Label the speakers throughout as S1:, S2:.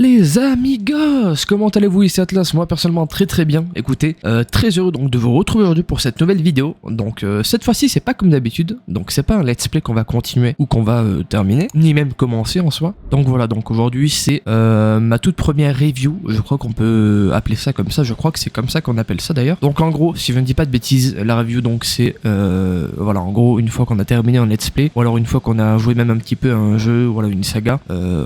S1: Les amigos, comment allez-vous ici Atlas? Moi personnellement très bien. Écoutez, très heureux donc de vous retrouver aujourd'hui pour cette nouvelle vidéo. Donc cette fois-ci c'est pas comme d'habitude, donc c'est pas un let's play qu'on va continuer ou qu'on va terminer, ni même commencer en soi. Donc voilà, donc aujourd'hui c'est ma toute première review, je crois qu'on peut appeler ça comme ça, je crois que c'est comme ça qu'on appelle ça d'ailleurs. Donc en gros, si je ne dis pas de bêtises, la review donc c'est voilà, en gros une fois qu'on a terminé un let's play, ou alors une fois qu'on a joué même un petit peu à un jeu, voilà, une saga,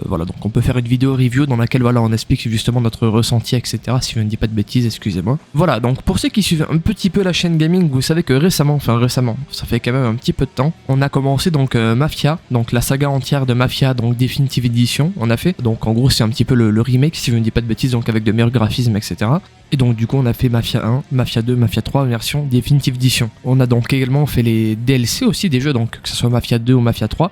S1: voilà, donc on peut faire une vidéo review dans laquelle voilà on explique justement notre ressenti, etc. Si je ne dis pas de bêtises, excusez-moi. Voilà, donc pour ceux qui suivent un petit peu la chaîne gaming, vous savez que récemment, ça fait quand même un petit peu de temps, on a commencé donc Mafia, donc la saga entière de Mafia, donc Definitive Edition, on a fait. Donc en gros c'est un petit peu le remake, si je ne dis pas de bêtises, donc avec de meilleurs graphismes, etc. Et donc du coup on a fait Mafia 1, Mafia 2, Mafia 3 version Definitive Edition. On a donc également fait les DLC aussi des jeux, donc que ce soit Mafia 2 ou Mafia 3.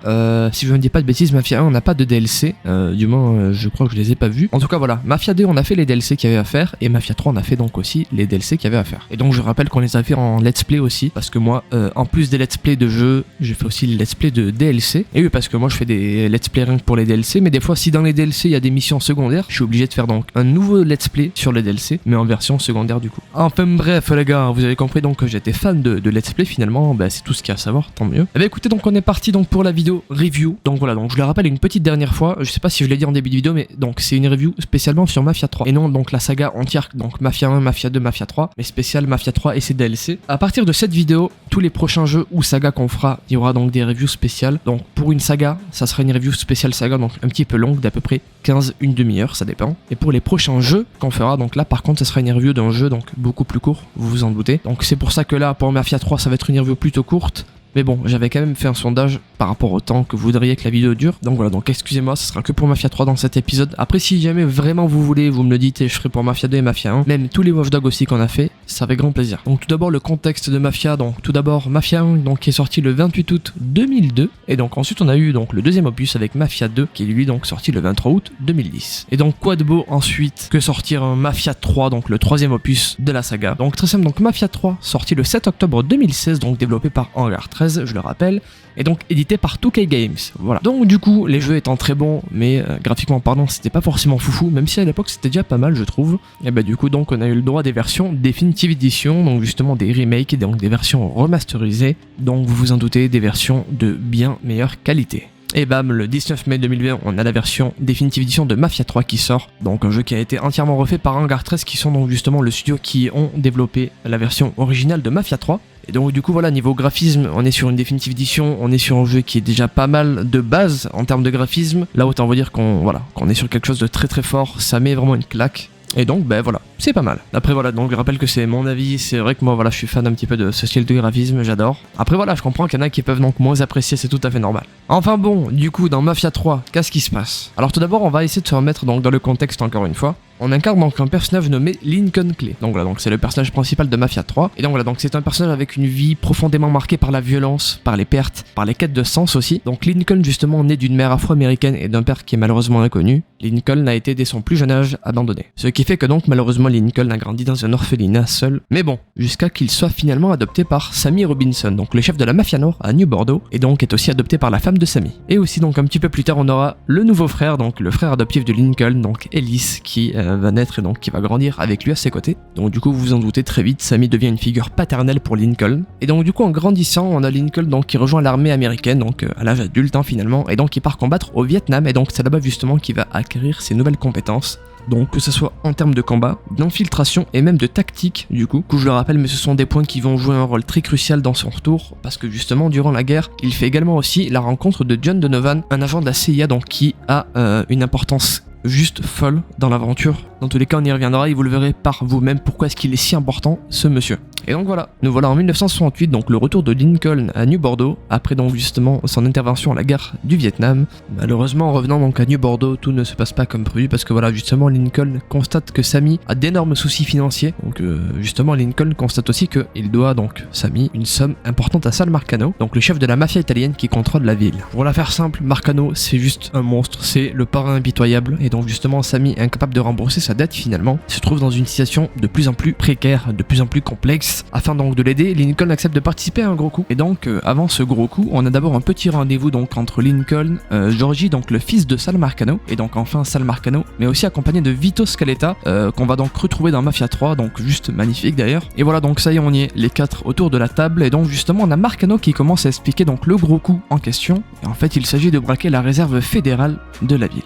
S1: Si je ne dis pas de bêtises, Mafia 1 on n'a pas de DLC, du moins je crois que je les ai pas vus. En tout cas voilà, Mafia 2 on a fait les DLC qu'il y avait à faire, et Mafia 3 on a fait donc aussi les DLC qu'il y avait à faire. Et donc je rappelle qu'on les a fait en let's play aussi, parce que moi en plus des let's play de jeux, j'ai fait aussi les let's play de DLC. Et oui, parce que moi je fais des let's play rien que pour les DLC, mais des fois si dans les DLC il y a des missions secondaires, je suis obligé de faire donc un nouveau let's play sur les DLC, mais en version secondaire du coup. Enfin bref les gars, vous avez compris donc que j'étais fan de let's play finalement, bah, c'est tout ce qu'il y a à savoir, tant mieux. Et bah écoutez, donc on est parti donc pour la vidéo review. Donc voilà, donc je le rappelle une petite dernière fois, je sais pas si je l'ai dit en début de vidéo, mais donc c'est une review spécialement sur Mafia 3 et non donc la saga entière, donc Mafia 1, Mafia 2, Mafia 3, mais spécial Mafia 3 et ses DLC. À partir de cette vidéo, tous les prochains jeux ou sagas qu'on fera, il y aura donc des reviews spéciales. Donc pour une saga, ça sera une review spéciale saga, donc un petit peu longue, d'à peu près 15, une demi-heure, ça dépend. Et pour les prochains jeux qu'on fera, donc là par contre ça sera une review d'un jeu donc beaucoup plus court, vous vous en doutez. Donc c'est pour ça que là pour Mafia 3 ça va être une review plutôt courte. Mais bon, j'avais quand même fait un sondage par rapport au temps que vous voudriez que la vidéo dure. Donc voilà, donc excusez-moi, ça sera que pour Mafia 3 dans cet épisode. Après, si jamais vraiment vous voulez, vous me le dites et je ferai pour Mafia 2 et Mafia 1. Même tous les Watch Dogs aussi qu'on a fait, ça fait grand plaisir. Donc tout d'abord le contexte de Mafia. Donc tout d'abord Mafia 1 donc, qui est sorti le 28 août 2002. Et donc ensuite on a eu donc le deuxième opus avec Mafia 2 qui est lui donc sorti le 23 août 2010. Et donc quoi de beau ensuite que sortir un Mafia 3, donc le troisième opus de la saga. Donc très simple, donc Mafia 3 sorti le 7 octobre 2016, donc développé par Hangar 13, je le rappelle. Et donc édité par 2K Games, voilà. Donc du coup, les jeux étant très bons, mais graphiquement parlant, c'était pas forcément foufou, même si à l'époque c'était déjà pas mal, je trouve. Et bah du coup, donc on a eu le droit des versions Definitive Edition, donc justement des remakes, et donc des versions remasterisées, donc vous vous en doutez, des versions de bien meilleure qualité. Et bam, le 19 mai 2020, on a la version Definitive Edition de Mafia 3 qui sort, donc un jeu qui a été entièrement refait par Hangar 13, qui sont donc justement le studio qui ont développé la version originale de Mafia 3. Et donc du coup voilà, niveau graphisme, on est sur une Definitive Edition, on est sur un jeu qui est déjà pas mal de base en termes de graphisme. Là autant vous dire qu'on est sur quelque chose de très fort, ça met vraiment une claque. Et donc ben voilà, c'est pas mal. Après voilà, donc je rappelle que c'est mon avis, c'est vrai que moi voilà je suis fan un petit peu de ce style de graphisme, j'adore. Après voilà, je comprends qu'il y en a qui peuvent donc moins apprécier, c'est tout à fait normal. Enfin bon, du coup dans Mafia 3, qu'est-ce qui se passe? Alors tout d'abord on va essayer de se remettre donc dans le contexte encore une fois. On incarne donc un personnage nommé Lincoln Clay. Donc voilà, donc c'est le personnage principal de Mafia 3. Et donc voilà, donc c'est un personnage avec une vie profondément marquée par la violence, par les pertes, par les quêtes de sens aussi. Donc Lincoln justement né d'une mère afro-américaine et d'un père qui est malheureusement inconnu. Lincoln a été dès son plus jeune âge abandonné. Ce qui fait que donc malheureusement Lincoln a grandi dans un orphelinat seul. Mais bon, jusqu'à qu'il soit finalement adopté par Sammy Robinson, donc le chef de la Mafia Nord à New Bordeaux, et donc est aussi adopté par la femme de Sammy. Et aussi donc un petit peu plus tard on aura le nouveau frère, donc le frère adoptif de Lincoln, donc Ellis, qui va naître et donc qui va grandir avec lui à ses côtés. Donc du coup vous vous en doutez très vite, Sammy devient une figure paternelle pour Lincoln. Et donc du coup en grandissant, on a Lincoln donc qui rejoint l'armée américaine, donc à l'âge adulte finalement, et donc il part combattre au Vietnam, et donc c'est là-bas justement qu'il va acquérir ses nouvelles compétences. Donc que ce soit en termes de combat, d'infiltration et même de tactique du coup, que je le rappelle, mais ce sont des points qui vont jouer un rôle très crucial dans son retour, parce que justement durant la guerre, il fait également aussi la rencontre de John Donovan, un agent de la CIA donc qui a une importance juste folle dans l'aventure. Dans tous les cas on y reviendra et vous le verrez par vous-même pourquoi est-ce qu'il est si important ce monsieur. Et donc voilà, nous voilà en 1968, donc le retour de Lincoln à New Bordeaux, après donc justement son intervention à la guerre du Vietnam. Malheureusement en revenant donc à New Bordeaux, tout ne se passe pas comme prévu, parce que voilà justement Lincoln constate que Sammy a d'énormes soucis financiers. Donc justement Lincoln constate aussi qu'il doit donc Sammy une somme importante à Sal Marcano, donc le chef de la mafia italienne qui contrôle la ville. Pour la faire simple, Marcano c'est juste un monstre, c'est le parrain impitoyable, et donc justement Sammy, incapable de rembourser sa dette finalement, se trouve dans une situation de plus en plus précaire, de plus en plus complexe, complexe. Afin donc de l'aider, Lincoln accepte de participer à un gros coup. Et donc avant ce gros coup, on a d'abord un petit rendez-vous donc entre Lincoln, Georgie, donc le fils de Sal Marcano, et donc enfin Sal Marcano, mais aussi accompagné de Vito Scaletta, qu'on va donc retrouver dans Mafia 3, donc juste magnifique d'ailleurs. Et voilà, donc ça y est, on y est, les 4 autour de la table, et donc justement on a Marcano qui commence à expliquer donc le gros coup en question, et en fait il s'agit de braquer la réserve fédérale de la ville.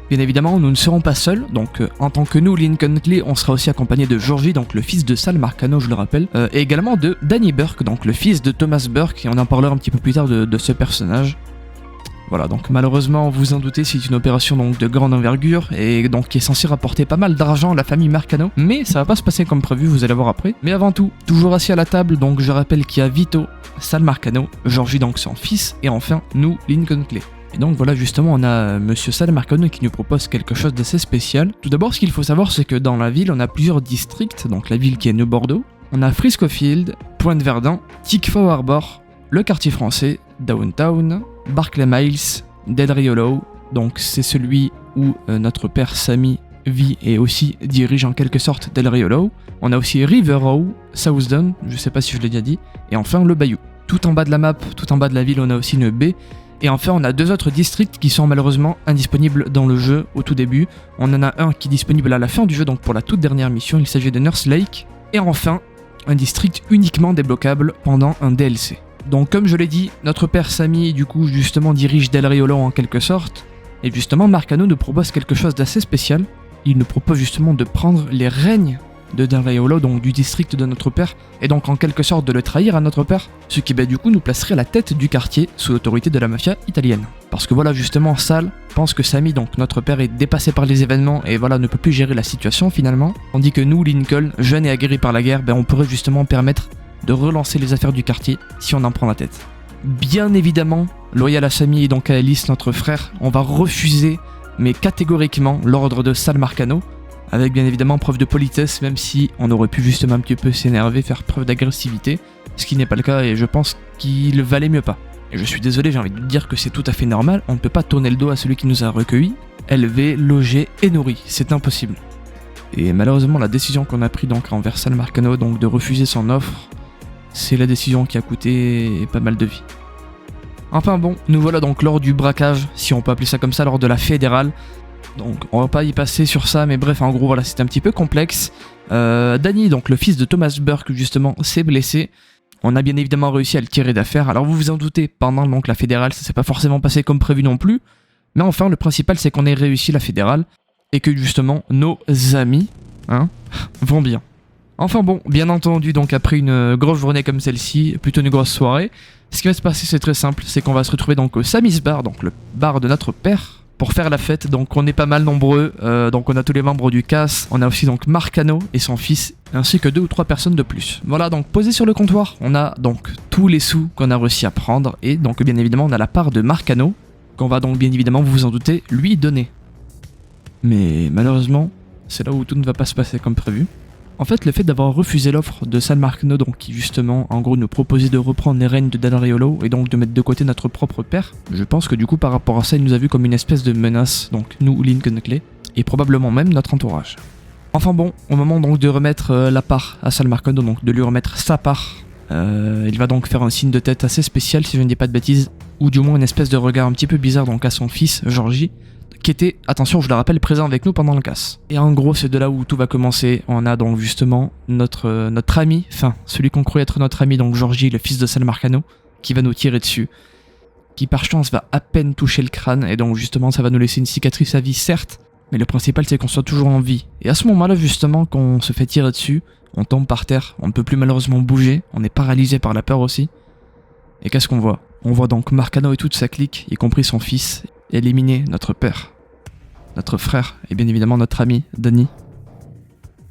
S1: Bien évidemment, nous ne serons pas seuls, donc en tant que nous, Lincoln Clay, on sera aussi accompagné de Georgie, donc le fils de Sal Marcano, je le rappelle, et également de Danny Burke, donc le fils de Thomas Burke, et on en parlera un petit peu plus tard de ce personnage. Voilà, donc malheureusement, vous en doutez, c'est une opération donc de grande envergure, et donc qui est censée rapporter pas mal d'argent à la famille Marcano, mais ça va pas se passer comme prévu, vous allez voir après. Mais avant tout, toujours assis à la table, donc je rappelle qu'il y a Vito, Sal Marcano, Georgie donc son fils, et enfin, nous, Lincoln Clay. Et donc voilà, justement, on a Monsieur Sal Marcano qui nous propose quelque chose d'assez spécial. Tout d'abord, ce qu'il faut savoir, c'est que dans la ville, on a plusieurs districts, donc la ville qui est New Bordeaux. On a Frisco Field, Pointe-Verdun, Tickfaw Harbor, le quartier français, Downtown, Barclay Miles, Del Rio Low, donc c'est celui où notre père Sammy vit et aussi dirige en quelque sorte Del Rio Low. On a aussi River Row, Southdown, je sais pas si je l'ai déjà dit, et enfin le Bayou. Tout en bas de la map, tout en bas de la ville, on a aussi une baie. Et enfin, on a 2 autres districts qui sont malheureusement indisponibles dans le jeu au tout début. On en a un qui est disponible à la fin du jeu, donc pour la toute dernière mission, il s'agit de Nurse Lake. Et enfin, un district uniquement débloquable pendant un DLC. Donc comme je l'ai dit, notre père Sammy, du coup, justement dirige Del Rio Low en quelque sorte. Et justement, Marcano nous propose quelque chose d'assez spécial. Il nous propose justement de prendre les règnes de Del Rio Low, donc du district de notre père, et donc en quelque sorte de le trahir à notre père, ce qui du coup nous placerait à la tête du quartier sous l'autorité de la mafia italienne. Parce que voilà, justement, Sal pense que Sammy, donc notre père, est dépassé par les événements et voilà, ne peut plus gérer la situation finalement, tandis que nous, Lincoln, jeunes et aguerris par la guerre, on pourrait justement permettre de relancer les affaires du quartier si on en prend la tête. Bien évidemment, loyal à Sammy et donc à Alice, notre frère, on va refuser, mais catégoriquement, l'ordre de Sal Marcano, avec bien évidemment preuve de politesse, même si on aurait pu justement un petit peu s'énerver, faire preuve d'agressivité, ce qui n'est pas le cas et je pense qu'il valait mieux pas. Et je suis désolé, j'ai envie de dire que c'est tout à fait normal, on ne peut pas tourner le dos à celui qui nous a recueillis, élevé, logé et nourri, c'est impossible. Et malheureusement la décision qu'on a prise donc envers Sal Marcano, donc de refuser son offre, c'est la décision qui a coûté pas mal de vies. Enfin bon, nous voilà donc lors du braquage, si on peut appeler ça comme ça, lors de la fédérale. Donc on va pas y passer sur ça, mais bref, en gros voilà, c'est un petit peu complexe. Danny, donc le fils de Thomas Burke justement, s'est blessé. On a bien évidemment réussi à le tirer d'affaire. Alors vous vous en doutez, pendant donc la fédérale, ça s'est pas forcément passé comme prévu non plus. Mais enfin, le principal c'est qu'on ait réussi la fédérale et que justement nos amis vont bien. Enfin bon, bien entendu, donc après une grosse journée comme celle-ci, plutôt une grosse soirée, ce qui va se passer c'est très simple, c'est qu'on va se retrouver donc au Sammy's Bar, donc le bar de notre père, pour faire la fête. Donc on est pas mal nombreux, donc on a tous les membres du CAS, on a aussi donc Marcano et son fils, ainsi que 2 ou 3 personnes de plus. Voilà, donc posé sur le comptoir, on a donc tous les sous qu'on a réussi à prendre, et donc bien évidemment on a la part de Marcano, qu'on va donc bien évidemment, vous vous en doutez, lui donner. Mais malheureusement, c'est là où tout ne va pas se passer comme prévu. En fait, le fait d'avoir refusé l'offre de Sal Marcano, donc qui justement, en gros, nous proposait de reprendre les rênes de Del Rio Low et donc de mettre de côté notre propre père, je pense que du coup, par rapport à ça, il nous a vu comme une espèce de menace, donc nous, Lincoln Clay, et probablement même notre entourage. Enfin bon, au moment donc de remettre la part à Sal Marcano, donc de lui remettre sa part, il va donc faire un signe de tête assez spécial, si je ne dis pas de bêtises, ou du moins une espèce de regard un petit peu bizarre donc à son fils, Georgie, qui était, attention je le rappelle, présent avec nous pendant le casse. Et en gros c'est de là où tout va commencer. On a donc justement notre ami, enfin celui qu'on croyait être notre ami, donc Georgie, le fils de Sal Marcano, qui va nous tirer dessus, qui par chance va à peine toucher le crâne, et donc justement ça va nous laisser une cicatrice à vie certes, mais le principal c'est qu'on soit toujours en vie. Et à ce moment là justement qu'on se fait tirer dessus, on tombe par terre, on ne peut plus malheureusement bouger, on est paralysé par la peur aussi. Et qu'est-ce qu'on voit? On voit donc Marcano et toute sa clique, y compris son fils, éliminer notre père, notre frère et bien évidemment notre ami Danny,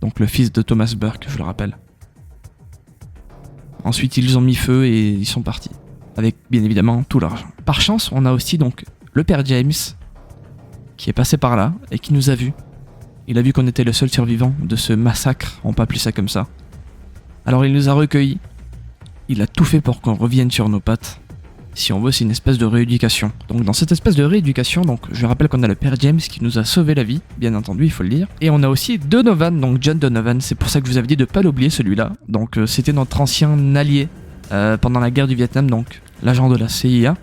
S1: donc le fils de Thomas Burke, je le rappelle. Ensuite ils ont mis feu et ils sont partis, avec bien évidemment tout l'argent. Par chance on a aussi donc le père James qui est passé par là et qui nous a vus. Il a vu qu'on était le seul survivant de ce massacre, on peut appeler ça comme ça. Alors il nous a recueillis, il a tout fait pour qu'on revienne sur nos pattes. si on veut, c'est une espèce de rééducation. Donc dans cette espèce de rééducation, donc je rappelle qu'on a le père James qui nous a sauvé la vie, bien entendu, il faut le dire. Et on a aussi Donovan, donc John Donovan, c'est pour ça que je vous avais dit de pas l'oublier celui-là. Donc c'était notre ancien allié pendant la guerre du Vietnam, donc l'agent de la CIA.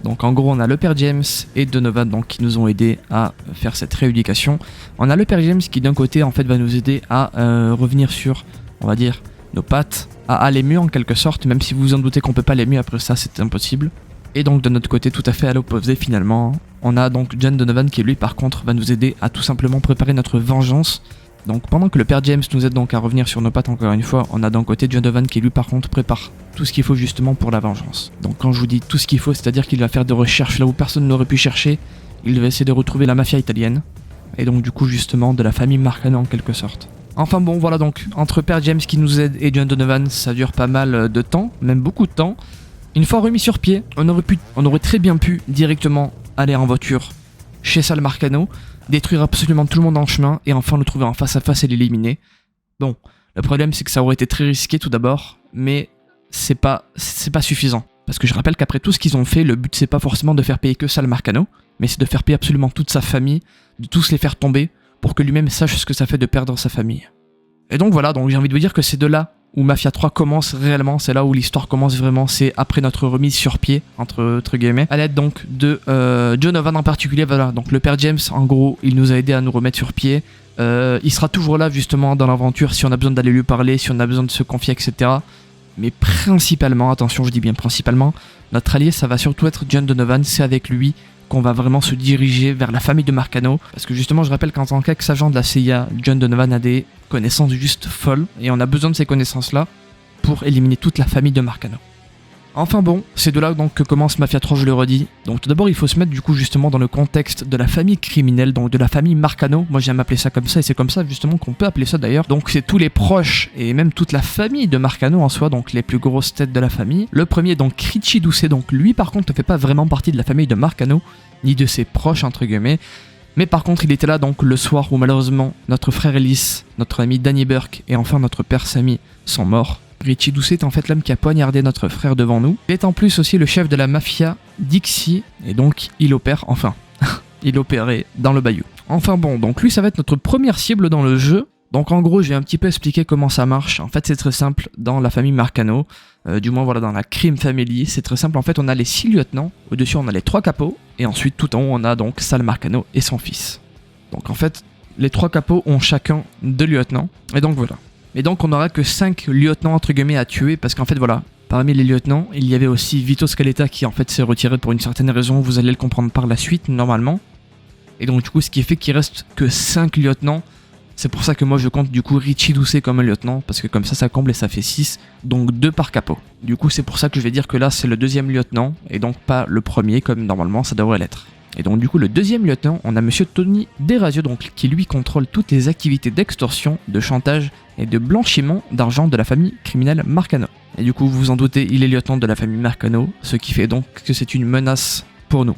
S1: Donc en gros on a le père James et Donovan donc, qui nous ont aidés à faire cette rééducation. On a le père James qui d'un côté en fait va nous aider à revenir sur, on va dire, nos pattes, à aller mieux en quelque sorte, même si vous vous en doutez qu'on peut pas aller mieux après ça, c'est impossible. Et donc de notre côté, tout à fait à l'opposé finalement, on a donc John Donovan qui lui par contre va nous aider à tout simplement préparer notre vengeance. Donc pendant que le père James nous aide donc à revenir sur nos pattes encore une fois, on a d'un côté John Donovan qui lui par contre prépare tout ce qu'il faut justement pour la vengeance. Donc quand je vous dis tout ce qu'il faut, c'est-à-dire qu'il va faire des recherches là où personne n'aurait pu chercher, il va essayer de retrouver la mafia italienne, et donc du coup justement de la famille Marcano en quelque sorte. Enfin bon voilà, donc entre père James qui nous aide et John Donovan, ça dure pas mal de temps, même beaucoup de temps. Une fois remis sur pied, on aurait très bien pu directement aller en voiture chez Sal Marcano, détruire absolument tout le monde en chemin et enfin le trouver en face à face et l'éliminer. Bon, le problème c'est que ça aurait été très risqué tout d'abord, mais c'est pas suffisant. Parce que je rappelle qu'après tout ce qu'ils ont fait, le but c'est pas forcément de faire payer que Sal Marcano, mais c'est de faire payer absolument toute sa famille, de tous les faire tomber, pour que lui-même sache ce que ça fait de perdre sa famille. Et donc voilà, donc j'ai envie de vous dire que c'est de là où Mafia 3 commence réellement, c'est là où l'histoire commence vraiment, c'est après notre remise sur pied, entre guillemets, à l'aide donc de Donovan en particulier, voilà, donc le père James, en gros, il nous a aidé à nous remettre sur pied, il sera toujours là justement dans l'aventure si on a besoin d'aller lui parler, si on a besoin de se confier, etc. Mais principalement, attention, je dis bien principalement, notre allié, ça va surtout être John Donovan, c'est avec lui qu'on va vraiment se diriger vers la famille de Marcano, parce que justement je rappelle qu'en tant qu'ex-agent de la CIA, John Donovan a des connaissances juste folles, et on a besoin de ces connaissances-là pour éliminer toute la famille de Marcano. Enfin bon, c'est de là donc que commence Mafia 3, je le redis. Donc tout d'abord il faut se mettre du coup justement dans le contexte de la famille criminelle, donc de la famille Marcano, moi j'aime appeler ça comme ça, et c'est comme ça justement qu'on peut appeler ça d'ailleurs. Donc c'est tous les proches, et même toute la famille de Marcano en soi, donc les plus grosses têtes de la famille. Le premier donc Richie Doucet, donc lui par contre ne fait pas vraiment partie de la famille de Marcano, ni de ses proches entre guillemets, mais par contre il était là donc le soir où malheureusement notre frère Ellis, notre ami Danny Burke et enfin notre père Sammy sont morts. Richie Doucet est en fait l'homme qui a poignardé notre frère devant nous. Il est en plus aussi le chef de la mafia Dixie, et donc il opère, enfin, il opérait dans le bayou. Enfin bon, donc lui ça va être notre première cible dans le jeu. Donc en gros je vais un petit peu expliquer comment ça marche. En fait c'est très simple dans la famille Marcano, du moins voilà dans la Crime Family, c'est très simple. En fait on a les 6 lieutenants, au-dessus on a les 3 capots, et ensuite tout en haut on a donc Sal Marcano et son fils. Donc en fait les 3 capots ont chacun 2 lieutenants, et donc voilà. Et donc on n'aura que 5 lieutenants entre guillemets à tuer, parce qu'en fait voilà, parmi les lieutenants, il y avait aussi Vito Scaletta qui en fait s'est retiré pour une certaine raison, vous allez le comprendre par la suite normalement. Et donc du coup ce qui fait qu'il reste que 5 lieutenants, c'est pour ça que moi je compte du coup Richie Doucet comme un lieutenant, parce que comme ça comble et ça fait 6, donc 2 par capot. Du coup c'est pour ça que je vais dire que là c'est le deuxième lieutenant, et donc pas le premier comme normalement ça devrait l'être. Et donc du coup le deuxième lieutenant, on a monsieur Tony Desrasieux, donc qui lui contrôle toutes les activités d'extorsion, de chantage et de blanchiment d'argent de la famille criminelle Marcano. Et du coup vous vous en doutez, il est lieutenant de la famille Marcano, ce qui fait donc que c'est une menace pour nous.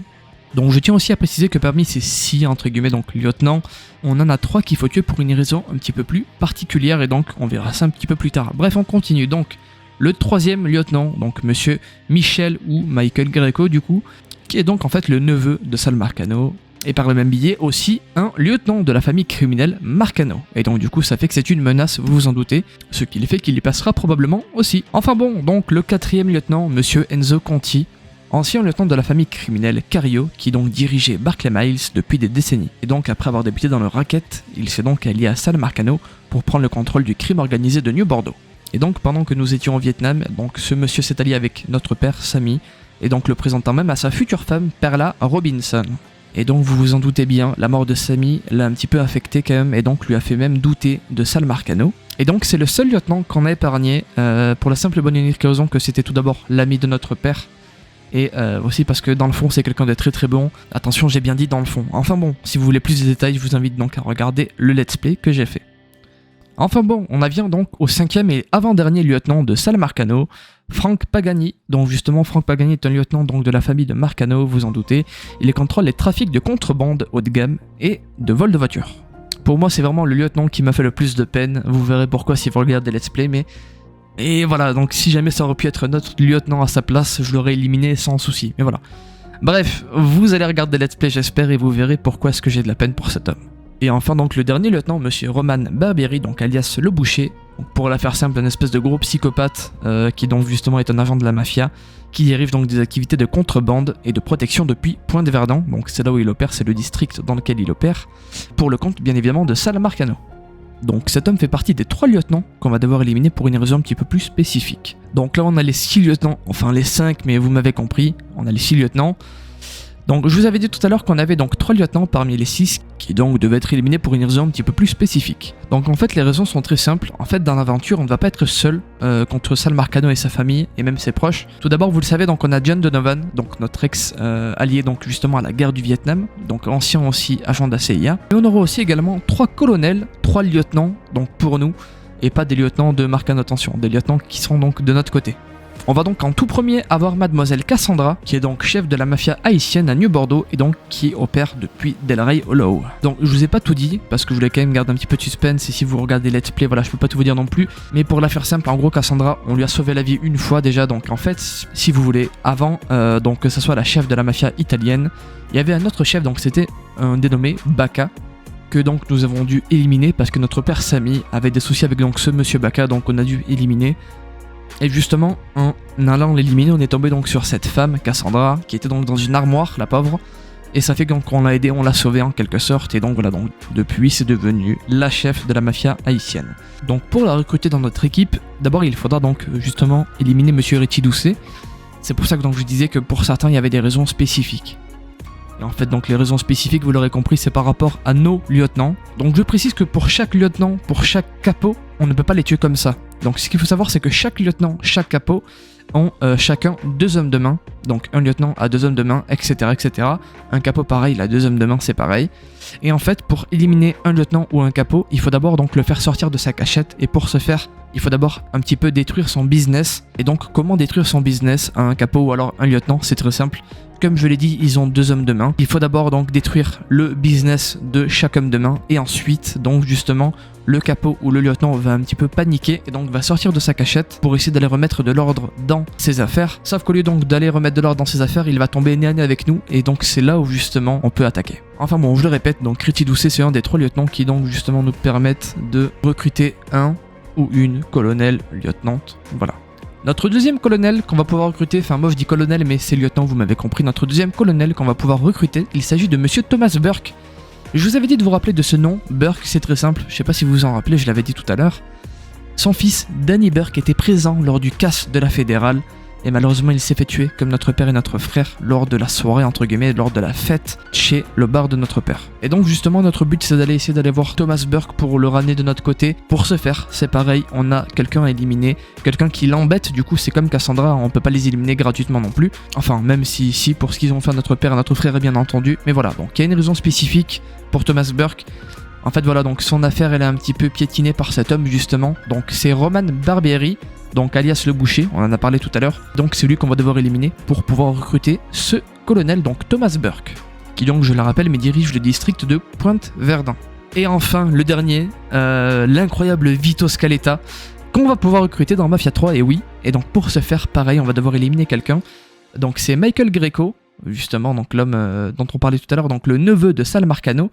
S1: Donc je tiens aussi à préciser que parmi ces 6 entre guillemets donc lieutenants, on en a 3 qu'il faut tuer pour une raison un petit peu plus particulière, et donc on verra ça un petit peu plus tard. Bref, on continue. Donc le troisième lieutenant, donc monsieur Michel ou Michael Greco du coup, qui est donc en fait le neveu de Sal Marcano, et par le même biais aussi un lieutenant de la famille criminelle Marcano. Et donc du coup ça fait que c'est une menace, vous vous en doutez, ce qui fait qu'il y passera probablement aussi. Enfin bon, donc le quatrième lieutenant, monsieur Enzo Conti, ancien lieutenant de la famille criminelle Cario, qui donc dirigeait Barclay Miles depuis des décennies. Et donc après avoir débuté dans le racket, il s'est donc allié à Sal Marcano pour prendre le contrôle du crime organisé de New Bordeaux. Et donc pendant que nous étions au Vietnam, donc ce monsieur s'est allié avec notre père Sammy, et donc le présentant même à sa future femme Perla Robinson. Et donc vous vous en doutez bien, la mort de Sammy l'a un petit peu affecté quand même, et donc lui a fait même douter de Sal Marcano. Et donc c'est le seul lieutenant qu'on a épargné, pour la simple et bonne et unique raison que c'était tout d'abord l'ami de notre père, et aussi parce que dans le fond c'est quelqu'un de très très bon. Attention, j'ai bien dit dans le fond. Enfin bon, si vous voulez plus de détails, je vous invite donc à regarder le let's play que j'ai fait. Enfin bon, on en vient donc au 5e et avant-dernier lieutenant de Sal Marcano, Frank Pagani. Donc justement, Frank Pagani est un lieutenant donc de la famille de Marcano, vous en doutez. Il contrôle les trafics de contrebande haut de gamme et de vol de voitures. Pour moi, c'est vraiment le lieutenant qui m'a fait le plus de peine. Vous verrez pourquoi si vous regardez Let's Play, mais Et voilà, donc si jamais ça aurait pu être notre lieutenant à sa place, je l'aurais éliminé sans souci. Mais voilà. Bref, vous allez regarder Let's Play j'espère et vous verrez pourquoi est-ce que j'ai de la peine pour cet homme. Et enfin donc le dernier lieutenant, monsieur Roman Barbieri, donc alias le boucher, donc, pour la faire simple, une espèce de gros psychopathe qui donc justement est un agent de la mafia, qui dirige donc des activités de contrebande et de protection depuis Pointe-Verdun, donc c'est là où il opère, c'est le district dans lequel il opère, pour le compte bien évidemment de Sal Marcano. Donc cet homme fait partie des 3 lieutenants qu'on va devoir éliminer pour une raison un petit peu plus spécifique. Donc là on a les 6 lieutenants, enfin les 5 mais vous m'avez compris, on a les 6 lieutenants. Donc je vous avais dit tout à l'heure qu'on avait donc 3 lieutenants parmi les 6 qui donc devaient être éliminés pour une raison un petit peu plus spécifique. Donc en fait les raisons sont très simples, en fait dans l'aventure on ne va pas être seul contre Sal Marcano et sa famille et même ses proches. Tout d'abord vous le savez donc on a John Donovan, donc notre ex allié donc justement à la guerre du Vietnam, donc ancien aussi agent de la CIA. Et on aura aussi également 3 colonels, 3 lieutenants donc pour nous et pas des lieutenants de Marcano, attention, des lieutenants qui sont donc de notre côté. On va donc en tout premier avoir mademoiselle Cassandra, qui est donc chef de la mafia haïtienne à New Bordeaux et donc qui opère depuis Delray Hollow. Donc je vous ai pas tout dit, parce que je voulais quand même garder un petit peu de suspense et si vous regardez Let's Play, voilà, je peux pas tout vous dire non plus. Mais pour la faire simple, en gros Cassandra, on lui a sauvé la vie une fois déjà, donc en fait, si vous voulez, avant donc que ce soit la chef de la mafia italienne, il y avait un autre chef, donc c'était un dénommé Bacca, que donc nous avons dû éliminer parce que notre père Samy avait des soucis avec donc ce monsieur Bacca, donc on a dû éliminer. Et justement, en allant l'éliminer, on est tombé donc sur cette femme, Cassandra, qui était donc dans une armoire, la pauvre. Et ça fait qu'on l'a aidée, on l'a sauvée en quelque sorte. Et donc voilà, donc depuis c'est devenu la chef de la mafia haïtienne. Donc pour la recruter dans notre équipe, d'abord il faudra donc justement éliminer monsieur Richie Doucet. C'est pour ça que donc je disais que pour certains il y avait des raisons spécifiques. Et en fait donc les raisons spécifiques, vous l'aurez compris, c'est par rapport à nos lieutenants. Donc je précise que pour chaque lieutenant, pour chaque capot, on ne peut pas les tuer comme ça. Donc ce qu'il faut savoir c'est que chaque lieutenant, chaque capot ont chacun 2 hommes de main. Donc un lieutenant a 2 hommes de main, etc. etc. Un capot pareil, il a 2 hommes de main, c'est pareil. Et en fait pour éliminer un lieutenant ou un capot, il faut d'abord donc le faire sortir de sa cachette. Et pour ce faire, il faut d'abord un petit peu détruire son business. Et donc comment détruire son business à un capot ou alors un lieutenant? C'est très simple. Comme je l'ai dit, ils ont 2 hommes de main. Il faut d'abord donc détruire le business de chaque homme de main. Et ensuite, donc justement, le capot ou le lieutenant va un petit peu paniquer et donc va sortir de sa cachette pour essayer d'aller remettre de l'ordre dans ses affaires. Sauf qu'au lieu donc d'aller remettre de l'ordre dans ses affaires, il va tomber nez à nez avec nous. Et donc c'est là où justement on peut attaquer. Enfin bon, je le répète, donc Richie Doucet c'est un des 3 lieutenants qui donc justement nous permettent de recruter un ou une colonel lieutenante. Voilà. Notre deuxième colonel qu'on va pouvoir recruter, enfin moi je dis colonel mais c'est lieutenant, vous m'avez compris, notre deuxième colonel qu'on va pouvoir recruter, il s'agit de monsieur Thomas Burke. Je vous avais dit de vous rappeler de ce nom, Burke c'est très simple, je sais pas si vous vous en rappelez, je l'avais dit tout à l'heure. Son fils, Danny Burke, était présent lors du casse de la fédérale, et malheureusement il s'est fait tuer, comme notre père et notre frère, lors de la soirée, entre guillemets, lors de la fête chez le bar de notre père. Et donc justement notre but c'est d'aller essayer d'aller voir Thomas Burke pour le ramener de notre côté. Pour ce faire, c'est pareil, on a quelqu'un à éliminer, quelqu'un qui l'embête, du coup c'est comme Cassandra, on peut pas les éliminer gratuitement non plus. Enfin, même si pour ce qu'ils ont fait à notre père et à notre frère bien entendu, mais voilà, donc il y a une raison spécifique pour Thomas Burke. En fait voilà, donc son affaire elle est un petit peu piétinée par cet homme justement, donc c'est Roman Barbieri, donc alias le boucher, on en a parlé tout à l'heure, donc c'est lui qu'on va devoir éliminer pour pouvoir recruter ce colonel, donc Thomas Burke, qui donc je le rappelle mais dirige le district de Pointe-Verdun. Et enfin le dernier, l'incroyable Vito Scaletta, qu'on va pouvoir recruter dans Mafia 3, et oui, et donc pour ce faire pareil on va devoir éliminer quelqu'un, donc c'est Michael Greco, justement donc l'homme dont on parlait tout à l'heure, donc le neveu de Sal Marcano.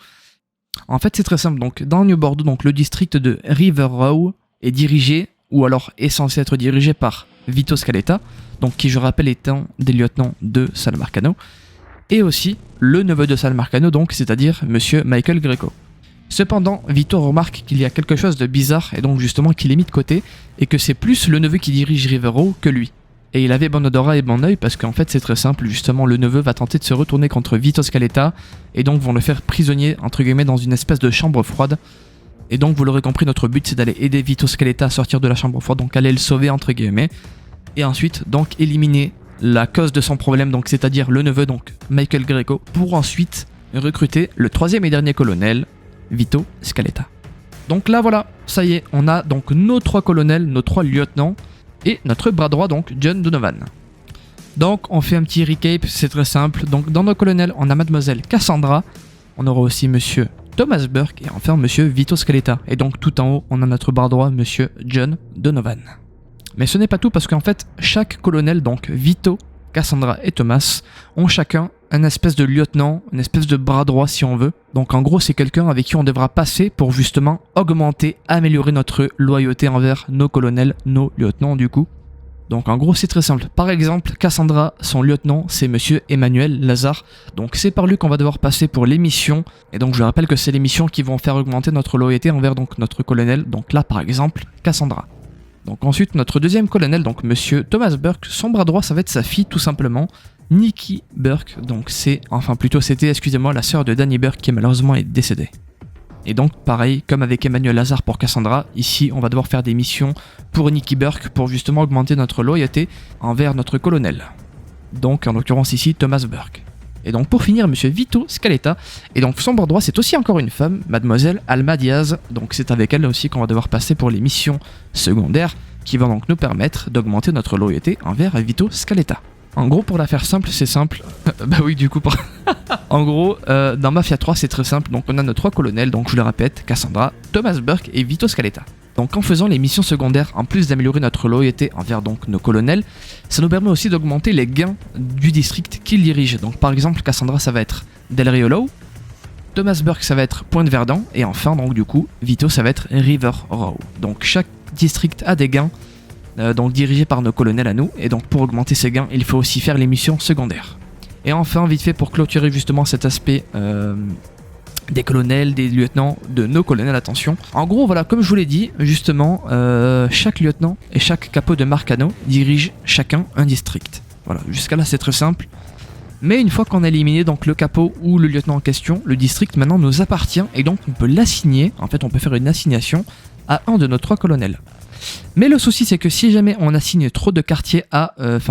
S1: En fait c'est très simple, donc dans New Bordeaux, donc le district de River Row est dirigé, ou alors est censé être dirigé par Vito Scaletta, donc qui je rappelle étant des lieutenants de Sal Marcano, et aussi le neveu de Sal Marcano, donc c'est-à-dire monsieur Michael Greco. Cependant, Vito remarque qu'il y a quelque chose de bizarre, et donc justement qu'il est mis de côté, et que c'est plus le neveu qui dirige River Row que lui. Et il avait bon odorat et bon oeil parce qu'en fait c'est très simple, justement le neveu va tenter de se retourner contre Vito Scaletta, et donc vont le faire prisonnier entre guillemets dans une espèce de chambre froide. Et donc vous l'aurez compris, notre but c'est d'aller aider Vito Scaletta à sortir de la chambre froide, donc aller le sauver entre guillemets, et ensuite donc éliminer la cause de son problème, donc c'est-à-dire le neveu, donc Michael Greco, pour ensuite recruter le 3e et dernier colonel, Vito Scaletta. Donc là voilà, ça y est, on a donc nos 3 colonels, nos 3 lieutenants, et notre bras droit donc John Donovan. Donc on fait un petit recap, c'est très simple, donc dans nos colonels on a mademoiselle Cassandra, on aura aussi monsieur Thomas Burke et enfin monsieur Vito Scaletta. Et donc tout en haut, on a notre bras droit, monsieur John Donovan. Mais ce n'est pas tout parce qu'en fait, chaque colonel, donc Vito, Cassandra et Thomas, ont chacun un espèce de lieutenant, une espèce de bras droit si on veut. Donc en gros, c'est quelqu'un avec qui on devra passer pour justement augmenter, améliorer notre loyauté envers nos colonels, nos lieutenants du coup. Donc en gros, c'est très simple. Par exemple, Cassandra, son lieutenant, c'est monsieur Emmanuel Lazare. Donc c'est par lui qu'on va devoir passer pour les missions. Et donc je rappelle que c'est les missions qui vont faire augmenter notre loyauté envers donc notre colonel. Donc là, par exemple, Cassandra. Donc ensuite, notre deuxième colonel, donc monsieur Thomas Burke, son bras droit, ça va être sa fille tout simplement, Nikki Burke. Donc c'était, excusez-moi, la sœur de Danny Burke qui malheureusement est décédée. Et donc pareil, comme avec Emmanuel Lazare pour Cassandra, ici on va devoir faire des missions pour Nikki Burke pour justement augmenter notre loyauté envers notre colonel. Donc en l'occurrence ici Thomas Burke. Et donc pour finir, monsieur Vito Scaletta, et donc son bras droit c'est aussi encore une femme, mademoiselle Alma Diaz, donc c'est avec elle aussi qu'on va devoir passer pour les missions secondaires qui vont donc nous permettre d'augmenter notre loyauté envers Vito Scaletta. En gros, pour la faire simple, c'est simple. Bah oui, du coup, en gros, dans Mafia 3, c'est très simple. Donc on a nos 3 colonels, donc je le répète, Cassandra, Thomas Burke et Vito Scaletta. Donc en faisant les missions secondaires, en plus d'améliorer notre loyauté envers donc nos colonels, ça nous permet aussi d'augmenter les gains du district qu'ils dirigent. Donc par exemple, Cassandra, ça va être Del Rio Low, Thomas Burke, ça va être Pointe Verdant, et enfin, donc du coup, Vito, ça va être River Row. Donc chaque district a des gains, donc dirigés par nos colonels à nous, et donc pour augmenter ces gains, il faut aussi faire les missions secondaires. Et enfin, vite fait, pour clôturer justement cet aspect des colonels, des lieutenants, de nos colonels, attention. En gros, voilà, comme je vous l'ai dit, justement, chaque lieutenant et chaque capot de Marcano dirigent chacun un district. Voilà, jusqu'à là c'est très simple. Mais une fois qu'on a éliminé donc le capot ou le lieutenant en question, le district maintenant nous appartient et donc on peut l'assigner, en fait on peut faire une assignation à un de nos 3 colonels. Mais le souci c'est que si jamais on assigne trop de quartiers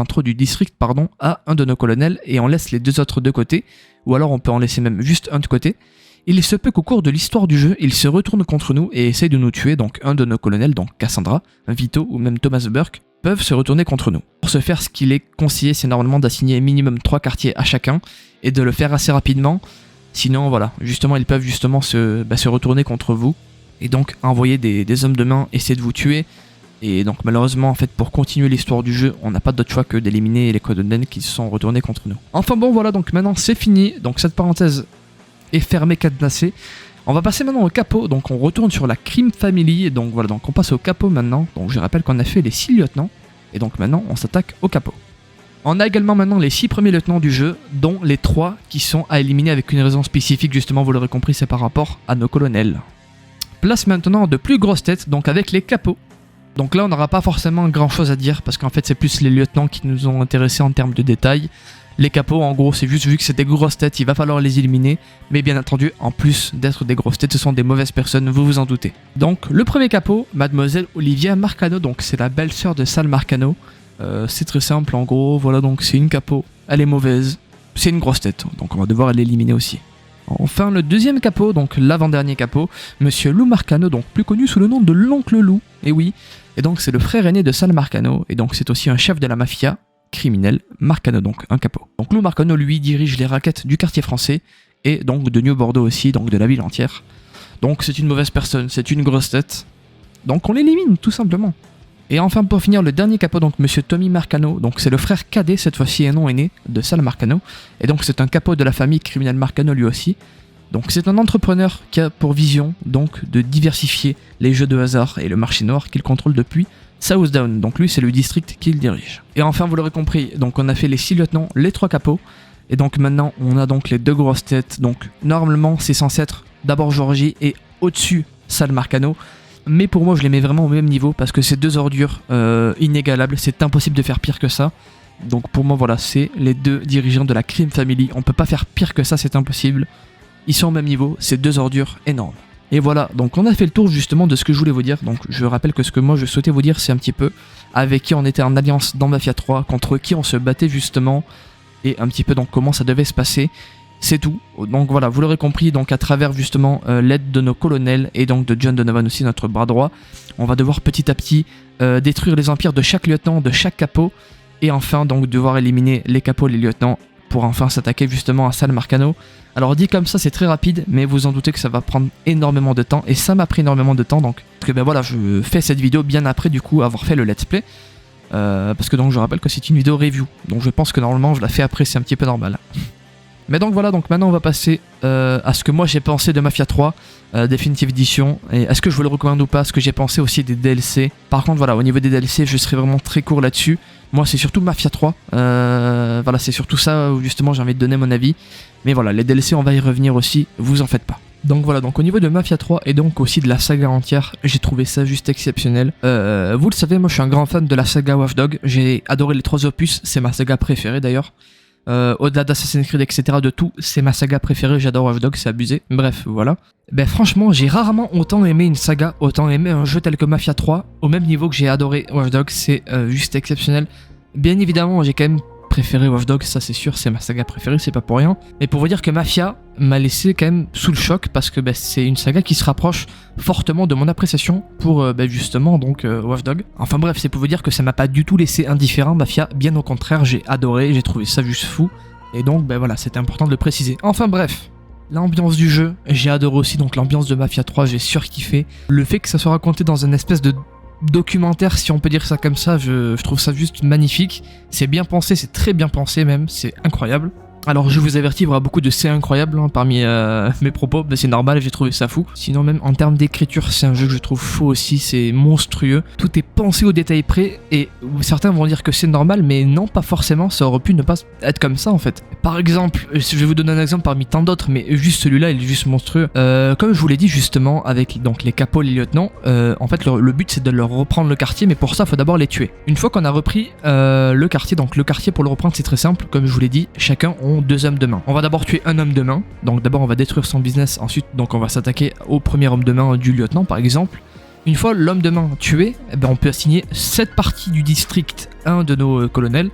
S1: trop du district à un de nos colonels et on laisse les 2 autres de côté, ou alors on peut en laisser même juste un de côté, il se peut qu'au cours de l'histoire du jeu, il se retourne contre nous et essaye de nous tuer, donc un de nos colonels, donc Cassandra, Vito ou même Thomas Burke, peuvent se retourner contre nous. Pour ce faire, ce qu'il est conseillé, c'est normalement d'assigner minimum 3 quartiers à chacun et de le faire assez rapidement. Sinon, voilà, justement, ils peuvent justement se retourner contre vous et donc envoyer des hommes de main essayer de vous tuer. Et donc malheureusement, en fait, pour continuer l'histoire du jeu, on n'a pas d'autre choix que d'éliminer les colonels qui se sont retournés contre nous. Enfin bon, voilà, donc maintenant c'est fini. Donc cette parenthèse est fermée, cadenassée. On va passer maintenant au capot, donc on retourne sur la Crime Family, et donc voilà, donc on passe au capot maintenant. Donc je rappelle qu'on a fait les 6 lieutenants, et donc maintenant on s'attaque au capot. On a également maintenant les 6 premiers lieutenants du jeu, dont les 3 qui sont à éliminer avec une raison spécifique, justement vous l'aurez compris, c'est par rapport à nos colonels. Place maintenant de plus grosses têtes, donc avec les capots. Donc là on n'aura pas forcément grand chose à dire, parce qu'en fait c'est plus les lieutenants qui nous ont intéressés en termes de détails. Les capots, en gros, c'est juste vu que c'est des grosses têtes, il va falloir les éliminer. Mais bien entendu, en plus d'être des grosses têtes, ce sont des mauvaises personnes, vous vous en doutez. Donc, le premier capot, mademoiselle Olivia Marcano, donc c'est la belle-sœur de Sal Marcano. C'est très simple, en gros, voilà, donc c'est une capot. Elle est mauvaise, c'est une grosse tête, donc on va devoir l'éliminer aussi. Enfin, le deuxième capot, donc l'avant-dernier capot, monsieur Lou Marcano, donc plus connu sous le nom de l'oncle Lou, et oui. Et donc, c'est le frère aîné de Sal Marcano, et donc c'est aussi un chef de la mafia criminel, Marcano, donc un capot. Donc Lou Marcano, lui, dirige les raquettes du quartier français et donc de New Bordeaux aussi, donc de la ville entière. Donc c'est une mauvaise personne, c'est une grosse tête. Donc on l'élimine tout simplement. Et enfin pour finir, le dernier capot, donc monsieur Tommy Marcano, donc c'est le frère cadet cette fois-ci et non aîné de Sal Marcano. Et donc c'est un capot de la famille criminelle Marcano lui aussi. Donc c'est un entrepreneur qui a pour vision donc de diversifier les jeux de hasard et le marché noir qu'il contrôle depuis Southdown, donc lui c'est le district qu'il dirige. Et enfin vous l'aurez compris, donc on a fait les 6 lieutenants, les 3 capots, et donc maintenant on a donc les 2 grosses têtes, donc normalement c'est censé être d'abord Georgie et au-dessus Sal Marcano, mais pour moi je les mets vraiment au même niveau parce que c'est 2 ordures inégalables, c'est impossible de faire pire que ça. Donc pour moi voilà, c'est les 2 dirigeants de la Crime Family, on peut pas faire pire que ça, c'est impossible. Ils sont au même niveau, c'est 2 ordures énormes. Et voilà, donc on a fait le tour justement de ce que je voulais vous dire. Donc je rappelle que ce que moi je souhaitais vous dire, c'est un petit peu avec qui on était en alliance dans Mafia 3, contre qui on se battait justement, et un petit peu donc comment ça devait se passer. C'est tout. Donc voilà, vous l'aurez compris, donc à travers justement l'aide de nos colonels et donc de John Donovan aussi, notre bras droit, on va devoir petit à petit détruire les empires de chaque lieutenant, de chaque capot, et enfin donc devoir éliminer les capots, les lieutenants, pour enfin s'attaquer justement à Sal Marcano. Alors dit comme ça c'est très rapide, mais vous en doutez que ça va prendre énormément de temps, et ça m'a pris énormément de temps, donc parce que ben voilà, je fais cette vidéo bien après du coup avoir fait le let's play. Parce que donc je rappelle que c'est une vidéo review, donc je pense que normalement je la fais après, c'est un petit peu normal. Mais donc voilà, donc maintenant on va passer à ce que moi j'ai pensé de Mafia 3 Definitive Edition, et est-ce que je vous le recommande ou pas, ce que j'ai pensé aussi des DLC. Par contre voilà, au niveau des DLC je serai vraiment très court là-dessus. Moi c'est surtout Mafia 3, voilà c'est surtout ça où justement j'ai envie de donner mon avis. Mais voilà, les DLC on va y revenir aussi, vous en faites pas. Donc voilà, donc au niveau de Mafia 3 et donc aussi de la saga entière, j'ai trouvé ça juste exceptionnel. Vous le savez, moi je suis un grand fan de la saga Watch Dogs, j'ai adoré les 3 opus, c'est ma saga préférée d'ailleurs. Au-delà d'Assassin's Creed, etc., de tout, c'est ma saga préférée, j'adore Watch Dogs, c'est abusé. Bref, voilà. Ben franchement, j'ai rarement autant aimé une saga, autant aimé un jeu tel que Mafia 3, au même niveau que j'ai adoré Watch Dogs, c'est juste exceptionnel. Bien évidemment, j'ai quand même préféré Watch Dogs, ça c'est sûr, c'est ma saga préférée, c'est pas pour rien. Mais pour vous dire que Mafia m'a laissé quand même sous le choc, parce que ben, c'est une saga qui se rapproche fortement de mon appréciation pour ben, justement donc Watch Dogs. Enfin bref, c'est pour vous dire que ça m'a pas du tout laissé indifférent Mafia, bien au contraire, j'ai adoré, j'ai trouvé ça juste fou. Et donc ben voilà, c'était important de le préciser. Enfin bref, l'ambiance du jeu, j'ai adoré aussi, donc l'ambiance de Mafia 3, j'ai surkiffé. Le fait que ça soit raconté dans une espèce de documentaire, si on peut dire ça comme ça, je trouve ça juste magnifique. C'est bien pensé, c'est très bien pensé même, c'est incroyable. Alors je vous avertis, il y aura beaucoup de c'est incroyable hein, parmi mes propos, mais c'est normal, j'ai trouvé ça fou. Sinon même en termes d'écriture, c'est un jeu que je trouve fou aussi, c'est monstrueux. Tout est pensé au détail près, et certains vont dire que c'est normal, mais non, pas forcément, ça aurait pu ne pas être comme ça en fait. Par exemple, je vais vous donner un exemple parmi tant d'autres, mais juste celui-là, il est juste monstrueux. Comme je vous l'ai dit justement, avec donc les capots, les lieutenants, en fait le but c'est de leur reprendre le quartier, mais pour ça, il faut d'abord les tuer. Une fois qu'on a repris le quartier, donc le quartier pour le reprendre c'est très simple, comme je vous l'ai dit, chacun ont 2 hommes de main. On va d'abord tuer un homme de main, donc d'abord on va détruire son business, ensuite donc on va s'attaquer au premier homme de main du lieutenant par exemple. Une fois l'homme de main tué, eh ben, on peut assigner cette partie du district à un de nos colonels.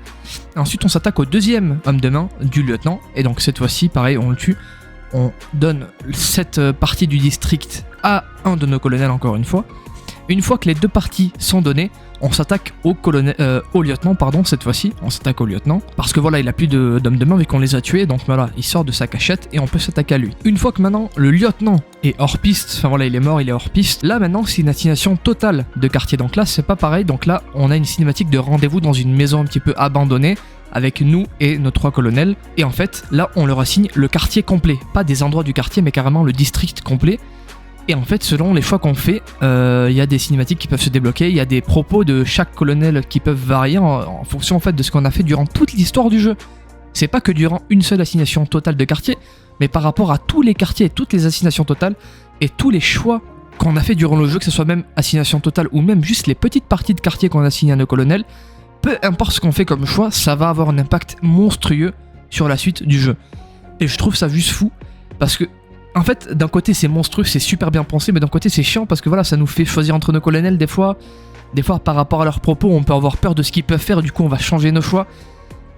S1: Ensuite on s'attaque au deuxième homme de main du lieutenant, et donc cette fois-ci pareil on le tue. On donne cette partie du district à un de nos colonels encore une fois. Une fois que les 2 parties sont données, on s'attaque au lieutenant, pardon, cette fois-ci, on s'attaque au lieutenant, parce que voilà, il a plus d'hommes de main vu qu'on les a tués, donc voilà, il sort de sa cachette et on peut s'attaquer à lui. Une fois que maintenant le lieutenant est hors piste, enfin voilà, il est mort, il est hors piste, là maintenant c'est une assignation totale de quartier, donc là c'est pas pareil, donc là on a une cinématique de rendez-vous dans une maison un petit peu abandonnée, avec nous et nos 3 colonels, et en fait, là on leur assigne le quartier complet, pas des endroits du quartier, mais carrément le district complet. Et en fait, selon les choix qu'on fait, il y a des cinématiques qui peuvent se débloquer, il y a des propos de chaque colonel qui peuvent varier en fonction en fait de ce qu'on a fait durant toute l'histoire du jeu. C'est pas que durant une seule assignation totale de quartier, mais par rapport à tous les quartiers et toutes les assignations totales et tous les choix qu'on a fait durant le jeu, que ce soit même assignation totale ou même juste les petites parties de quartier qu'on assigne à nos colonels, peu importe ce qu'on fait comme choix, ça va avoir un impact monstrueux sur la suite du jeu. Et je trouve ça juste fou, parce que en fait, d'un côté c'est monstrueux, c'est super bien pensé, mais d'un côté c'est chiant parce que voilà, ça nous fait choisir entre nos colonels des fois par rapport à leurs propos, on peut avoir peur de ce qu'ils peuvent faire, du coup on va changer nos choix.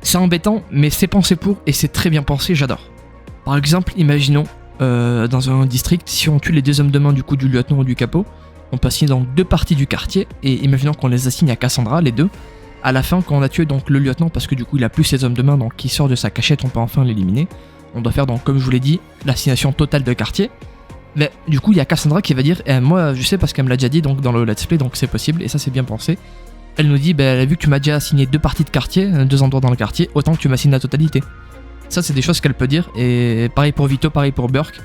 S1: C'est embêtant, mais c'est pensé pour et c'est très bien pensé, j'adore. Par exemple, imaginons dans un district, si on tue les 2 hommes de main du coup du lieutenant ou du capot, on peut assigner donc 2 parties du quartier, et imaginons qu'on les assigne à Cassandra, les 2. À la fin, quand on a tué donc le lieutenant, parce que du coup il a plus ses hommes de main, donc il sort de sa cachette, on peut enfin l'éliminer. On doit faire donc, comme je vous l'ai dit, l'assignation totale de quartier. Mais du coup, il y a Cassandra qui va dire, moi je sais parce qu'elle me l'a déjà dit donc dans le let's play, donc c'est possible, et ça c'est bien pensé. Elle nous dit, vu que tu m'as déjà assigné 2 parties de quartier, 2 endroits dans le quartier, autant que tu m'assignes la totalité. Ça c'est des choses qu'elle peut dire, et pareil pour Vito, pareil pour Burke.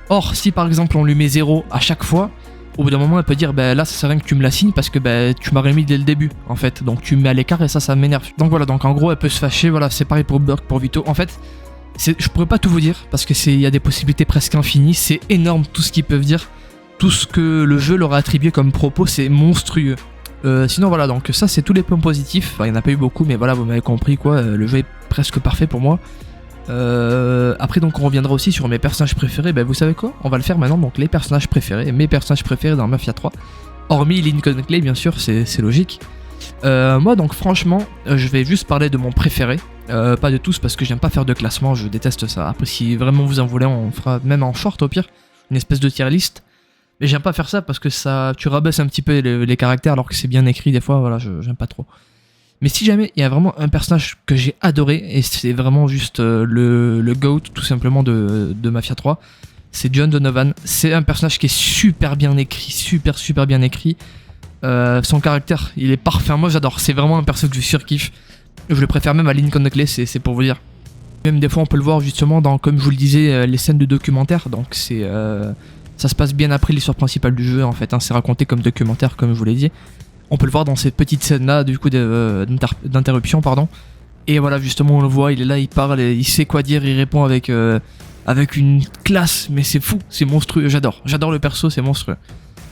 S1: Or, si par exemple on lui met 0 à chaque fois, au bout d'un moment elle peut dire, là ça sert à rien que tu me l'assignes parce que tu m'aurais mis dès le début en fait, donc tu me mets à l'écart et ça m'énerve. Donc voilà, donc en gros elle peut se fâcher, voilà, c'est pareil pour Burke, pour Vito. En fait, je pourrais pas tout vous dire parce que il y a des possibilités presque infinies, c'est énorme tout ce qu'ils peuvent dire, tout ce que le jeu leur a attribué comme propos, c'est monstrueux. Sinon voilà, donc ça c'est tous les points positifs, enfin, il n'y en a pas eu beaucoup mais voilà, vous m'avez compris quoi, le jeu est presque parfait pour moi. Après donc on reviendra aussi sur mes personnages préférés, vous savez quoi, on va le faire maintenant, donc les personnages préférés, mes personnages préférés dans Mafia 3, hormis Lincoln Clay bien sûr, c'est logique. Moi donc franchement je vais juste parler de mon préféré, pas de tous parce que j'aime pas faire de classement, je déteste ça. Après si vraiment vous en voulez on fera même en short au pire, une espèce de tier list. Mais j'aime pas faire ça parce que ça, tu rabaisses un petit peu les caractères alors que c'est bien écrit des fois, voilà, j'aime pas trop. Mais si jamais il y a vraiment un personnage que j'ai adoré, et c'est vraiment juste le GOAT tout simplement de Mafia 3, c'est John Donovan. C'est un personnage qui est super bien écrit, super bien écrit. Son caractère, il est parfait. Moi j'adore, c'est vraiment un perso que je surkiffe. Je le préfère même à Lincoln Clay, c'est pour vous dire. Même des fois on peut le voir justement dans, comme je vous le disais, les scènes de documentaire. Donc ça se passe bien après l'histoire principale du jeu en fait, hein, c'est raconté comme documentaire comme je vous l'ai dit. On peut le voir dans ces petites scènes là du coup d'interruption pardon. Et voilà justement on le voit, il est là, il parle, il sait quoi dire, il répond avec une classe, mais c'est fou, c'est monstrueux, j'adore le perso, c'est monstrueux.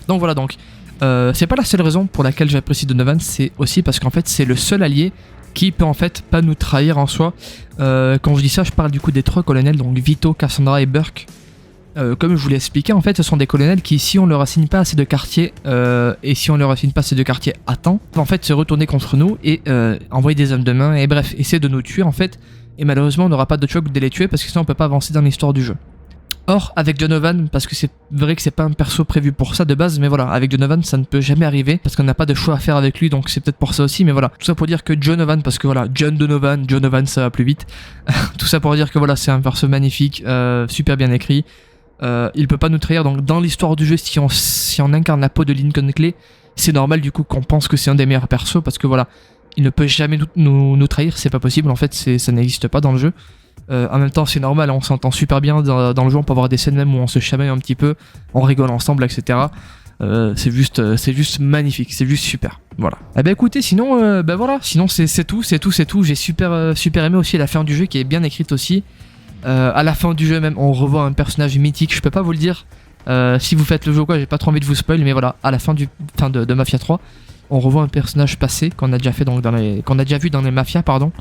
S1: Donc voilà donc, c'est pas la seule raison pour laquelle j'apprécie Donovan, c'est aussi parce qu'en fait c'est le seul allié qui peut en fait pas nous trahir en soi. Quand je dis ça, je parle du coup des 3 colonels, donc Vito, Cassandra et Burke. Comme je vous l'ai expliqué, en fait, ce sont des colonels qui, si on leur assigne pas assez de quartiers, et si on leur assigne pas assez de quartiers à temps, vont en fait se retourner contre nous et envoyer des hommes de main, et bref, essayer de nous tuer en fait. Et malheureusement, on n'aura pas de choix que de les tuer parce que sinon on peut pas avancer dans l'histoire du jeu. Or, avec Donovan, parce que c'est vrai que c'est pas un perso prévu pour ça de base, mais voilà, avec Donovan ça ne peut jamais arriver, parce qu'on n'a pas de choix à faire avec lui, donc c'est peut-être pour ça aussi, mais voilà. Tout ça pour dire que Donovan, parce que voilà, John Donovan ça va plus vite. Tout ça pour dire que voilà, c'est un perso magnifique, super bien écrit. Il peut pas nous trahir, donc dans l'histoire du jeu, si on incarne la peau de Lincoln Clay, c'est normal du coup qu'on pense que c'est un des meilleurs persos, parce que voilà, il ne peut jamais nous trahir, c'est pas possible, en fait, ça n'existe pas dans le jeu. En même temps c'est normal, on s'entend super bien dans le jeu, on peut avoir des scènes même où on se chamaille un petit peu, on rigole ensemble, etc. C'est juste magnifique, c'est juste super, voilà. Eh ben écoutez, sinon voilà, sinon c'est tout, j'ai super aimé aussi la fin du jeu qui est bien écrite aussi. À la fin du jeu même, on revoit un personnage mythique, je peux pas vous le dire, si vous faites le jeu quoi, j'ai pas trop envie de vous spoil, mais voilà, à la fin de Mafia 3, on revoit un personnage passé qu'on a déjà fait donc qu'on a déjà vu dans les Mafias, pardon.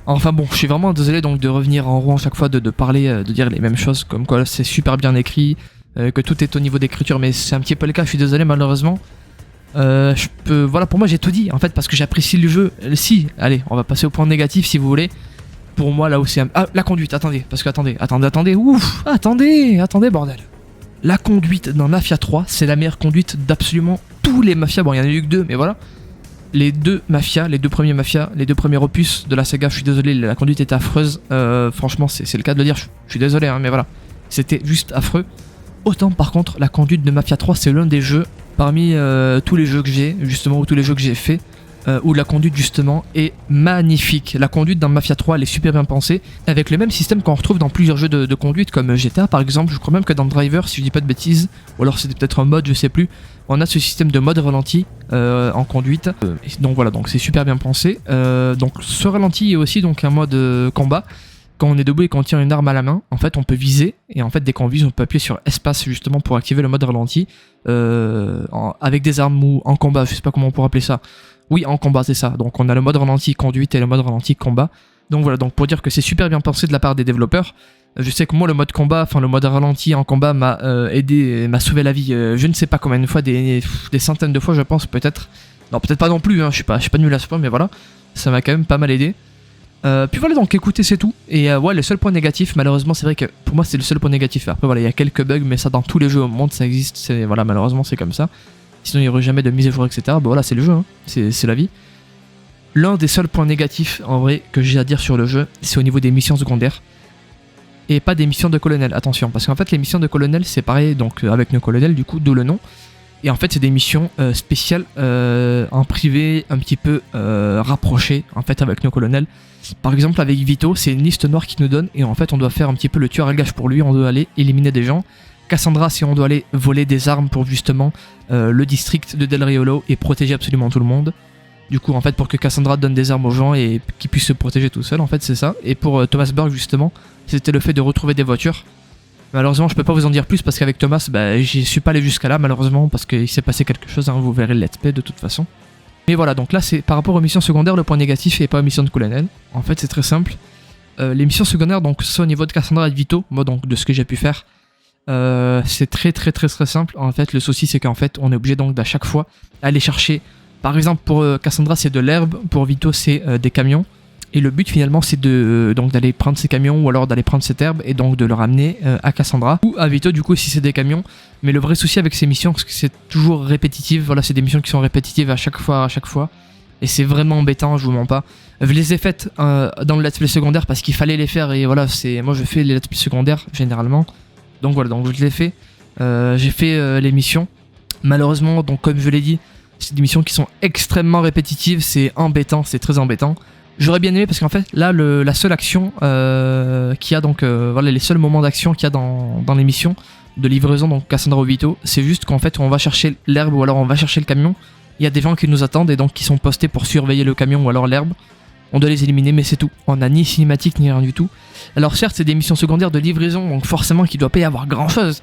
S1: Enfin bon, je suis vraiment désolé donc de revenir en rond à chaque fois, de parler, de dire les mêmes choses, comme quoi c'est super bien écrit, que tout est au niveau d'écriture, mais c'est un petit peu le cas, je suis désolé malheureusement. Voilà, pour moi j'ai tout dit en fait, parce que j'apprécie le jeu. Si, allez, on va passer au point négatif si vous voulez. Pour moi là où c'est... Ah, la conduite, attendez, parce que attendez, ouf, attendez bordel. La conduite dans Mafia 3, c'est la meilleure conduite d'absolument tous les mafias, bon il y en a eu que 2, mais voilà. Les deux premiers opus de la saga, je suis désolé, la conduite était affreuse. Franchement, c'est le cas de le dire, je suis désolé, hein, mais voilà. C'était juste affreux. Autant par contre, la conduite de Mafia 3, c'est l'un des jeux, parmi tous les jeux que j'ai, justement, ou tous les jeux que j'ai fait, où la conduite justement est magnifique. La conduite dans Mafia 3 elle est super bien pensée, avec le même système qu'on retrouve dans plusieurs jeux de conduite comme GTA par exemple. Je crois même que dans Driver, si je dis pas de bêtises, ou alors c'était peut-être un mode, je sais plus, on a ce système de mode ralenti en conduite. Donc voilà, donc c'est super bien pensé. Donc ce ralenti est aussi donc un mode combat. Quand on est debout et qu'on tient une arme à la main, en fait on peut viser, et en fait dès qu'on vise on peut appuyer sur espace justement pour activer le mode ralenti avec des armes ou en combat, je sais pas comment on pourrait appeler ça. Oui, en combat, c'est ça. Donc on a le mode ralenti conduite et le mode ralenti combat. Donc voilà, donc pour dire que c'est super bien pensé de la part des développeurs. Je sais que moi le mode combat, enfin le mode ralenti en combat m'a aidé, m'a sauvé la vie, je ne sais pas combien de fois, des centaines de fois je pense peut-être. Non peut-être pas non plus, hein, je suis pas nul à ce point, mais voilà, ça m'a quand même pas mal aidé. Puis voilà, donc écoutez, c'est tout. Et ouais, le seul point négatif, malheureusement, c'est vrai que pour moi c'est le seul point négatif. Après voilà, il y a quelques bugs, mais ça dans tous les jeux au monde ça existe, voilà, malheureusement c'est comme ça. Sinon il n'y aurait jamais de mise à jour, etc. Bon voilà, c'est le jeu, hein. C'est la vie. L'un des seuls points négatifs, en vrai, que j'ai à dire sur le jeu, c'est au niveau des missions secondaires. Et pas des missions de colonel, attention. Parce qu'en fait, les missions de colonel, c'est pareil, donc avec nos colonels, du coup, d'où le nom. Et en fait, c'est des missions spéciales, en privé, un petit peu rapprochées, en fait, avec nos colonels. Par exemple, avec Vito, c'est une liste noire qui nous donne, et en fait, on doit faire un petit peu le tueur à gage pour lui, on doit aller éliminer des gens. Cassandra, c'est on doit aller voler des armes pour justement le district de Del Riolo et protéger absolument tout le monde. Du coup, en fait, pour que Cassandra donne des armes aux gens et qu'ils puissent se protéger tout seul, en fait, c'est ça. Et pour Thomas Burke, justement, c'était le fait de retrouver des voitures. Malheureusement, je peux pas vous en dire plus parce qu'avec Thomas, bah, j'y suis pas allé jusqu'à là, malheureusement, parce qu'il s'est passé quelque chose, hein, vous verrez le let's play de toute façon. Mais voilà, donc là, c'est par rapport aux missions secondaires, le point négatif et pas aux missions de colonel. En fait, c'est très simple. Les missions secondaires, donc, soit au niveau de Cassandra et de Vito, moi, donc, de ce que j'ai pu faire, c'est très simple. En fait, le souci, c'est qu'en fait, on est obligé donc d'à chaque fois aller chercher. Par exemple, pour Cassandra, c'est de l'herbe, pour Vito, c'est des camions. Et le but finalement, c'est donc d'aller prendre ces camions ou alors d'aller prendre cette herbe et donc de le ramener à Cassandra ou à Vito, du coup, si c'est des camions. Mais le vrai souci avec ces missions, c'est que c'est toujours répétitif. Voilà, c'est des missions qui sont répétitives à chaque fois. Et c'est vraiment embêtant, je vous mens pas. Je les ai faites dans le let's play secondaire parce qu'il fallait les faire. Et voilà, moi je fais les let's play secondaires généralement. Donc voilà, donc je l'ai fait. J'ai fait les missions. Malheureusement, donc comme je l'ai dit, C'est des missions qui sont extrêmement répétitives, c'est embêtant, c'est très embêtant. J'aurais bien aimé parce qu'en fait là la seule action qu'il y a donc voilà les seuls moments d'action qu'il y a dans les missions de livraison donc Cassandra Vito, c'est juste qu'en fait on va chercher l'herbe ou alors on va chercher le camion. Il y a des gens qui nous attendent et donc qui sont postés pour surveiller le camion ou alors l'herbe. On doit les éliminer mais c'est tout. On n'a ni cinématique ni rien du tout. Alors certes c'est des missions secondaires de livraison donc forcément qu'il doit pas y avoir grand chose.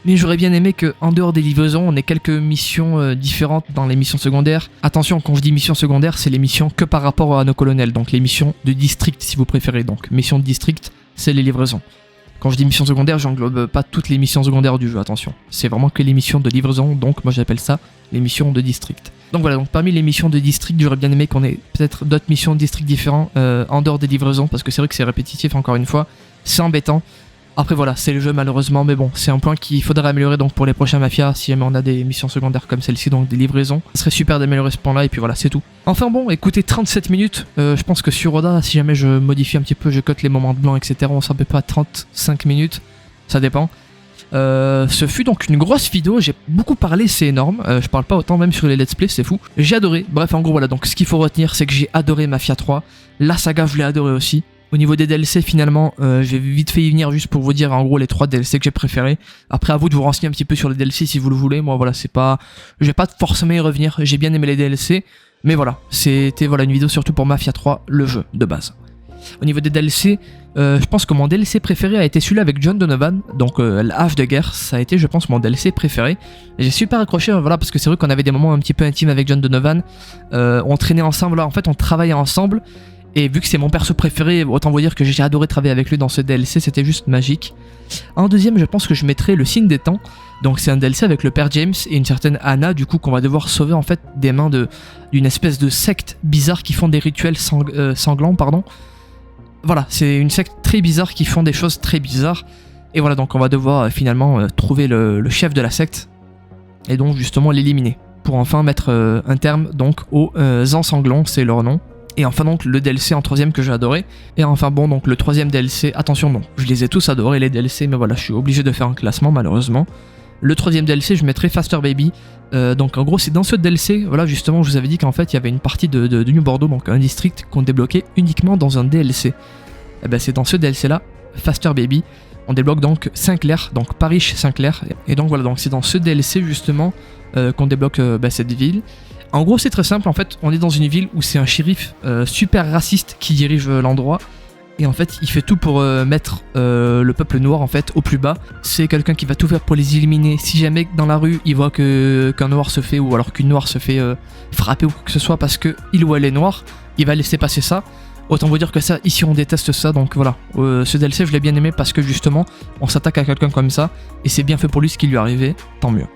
S1: Mais j'aurais bien aimé qu'en dehors des livraisons, on ait quelques missions différentes dans les missions secondaires. Attention, quand je dis missions secondaires, c'est les missions que par rapport à nos colonels, donc les missions de district si vous préférez. Donc missions de district, c'est les livraisons. Quand je dis missions secondaires, j'englobe pas toutes les missions secondaires du jeu, attention. C'est vraiment que les missions de livraison, donc moi j'appelle ça les missions de district. Donc voilà, donc parmi les missions de district, j'aurais bien aimé qu'on ait peut-être d'autres missions de district différents en dehors des livraisons, parce que c'est vrai que c'est répétitif encore une fois, c'est embêtant. Après voilà, c'est le jeu malheureusement, mais bon, c'est un point qu'il faudrait améliorer donc pour les prochains mafias, si jamais on a des missions secondaires comme celle-ci, donc des livraisons. Ce serait super d'améliorer ce point-là, et puis voilà, c'est tout. Enfin bon, écoutez, 37 minutes, je pense que sur Oda, si jamais je modifie un petit peu, je cote les moments de blanc, etc., on s'en peut pas à 35 minutes, ça dépend. Ce fut donc une grosse vidéo, j'ai beaucoup parlé, c'est énorme, je parle pas autant même sur les let's play, c'est fou. J'ai adoré, bref en gros voilà, donc ce qu'il faut retenir c'est que j'ai adoré Mafia 3, la saga je l'ai adoré aussi. Au niveau des DLC finalement, j'ai vite fait y venir juste pour vous dire en gros les 3 DLC que j'ai préférés. Après à vous de vous renseigner un petit peu sur les DLC si vous le voulez, moi voilà c'est pas... Je vais pas forcément y revenir, j'ai bien aimé les DLC, mais voilà, c'était voilà une vidéo surtout pour Mafia 3, le jeu de base. Au niveau des DLC, je pense que mon DLC préféré a été celui-là avec John Donovan, donc la hache de guerre, ça a été je pense mon DLC préféré. J'ai super accroché, voilà, parce que c'est vrai qu'on avait des moments un petit peu intimes avec John Donovan, on traînait ensemble, là en fait on travaillait ensemble, et vu que c'est mon perso préféré, autant vous dire que j'ai adoré travailler avec lui dans ce DLC, c'était juste magique. En deuxième, je pense que je mettrais le signe des temps, donc c'est un DLC avec le père James et une certaine Anna, du coup qu'on va devoir sauver en fait des mains d'une espèce de secte bizarre qui font des rituels sanglants, pardon. Voilà, c'est une secte très bizarre qui font des choses très bizarres. Et voilà, donc on va devoir finalement trouver le chef de la secte. Et donc justement l'éliminer. Pour enfin mettre un terme donc aux ensanglants, c'est leur nom. Et enfin donc le DLC en troisième que j'ai adoré. Et enfin bon donc le troisième DLC, attention non, je les ai tous adorés les DLC, mais voilà, je suis obligé de faire un classement malheureusement. Le troisième DLC, je mettrai Faster Baby. Donc en gros, c'est dans ce DLC, voilà, justement, je vous avais dit qu'en fait, il y avait une partie de New Bordeaux, donc un district qu'on débloquait uniquement dans un DLC. Et ben, c'est dans ce DLC-là, Faster Baby, on débloque donc Sinclair, donc Parrish-Sinclair. Et donc voilà, donc c'est dans ce DLC justement qu'on débloque cette ville. En gros, c'est très simple, en fait, on est dans une ville où c'est un shérif super raciste qui dirige l'endroit. Et en fait, il fait tout pour mettre le peuple noir en fait au plus bas. C'est quelqu'un qui va tout faire pour les éliminer. Si jamais dans la rue, il voit qu'un noir se fait, ou alors qu'une noire se fait frapper ou quoi que ce soit parce que il ou elle est noire, il va laisser passer ça. Autant vous dire que ça, ici on déteste ça, donc voilà. Ce DLC, je l'ai bien aimé parce que justement, on s'attaque à quelqu'un comme ça, et c'est bien fait pour lui ce qui lui est arrivé, tant mieux.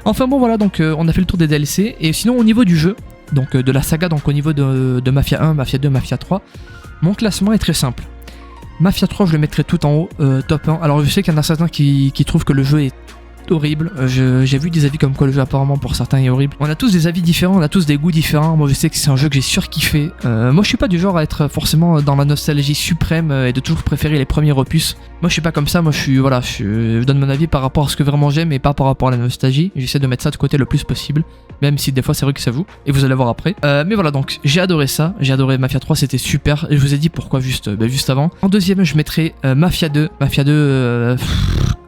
S1: Enfin bon voilà, donc on a fait le tour des DLC, et sinon au niveau du jeu, donc de la saga, donc au niveau de Mafia 1, Mafia 2, Mafia 3, mon classement est très simple. Mafia 3, je le mettrai tout en haut, top 1. Alors je sais qu'il y en a certains qui trouvent que le jeu est horrible. J'ai vu des avis comme quoi le jeu apparemment pour certains est horrible. On a tous des avis différents, on a tous des goûts différents. Moi je sais que c'est un jeu que j'ai surkiffé. Moi je suis pas du genre à être forcément dans la nostalgie suprême et de toujours préférer les premiers opus. Moi je suis pas comme ça, moi je donne mon avis par rapport à ce que vraiment j'aime et pas par rapport à la nostalgie. J'essaie de mettre ça de côté le plus possible, même si des fois c'est vrai que ça vous, et vous allez voir après. Mais voilà, donc j'ai adoré ça, j'ai adoré Mafia 3, c'était super, et je vous ai dit pourquoi juste avant. En deuxième je mettrai Mafia 2,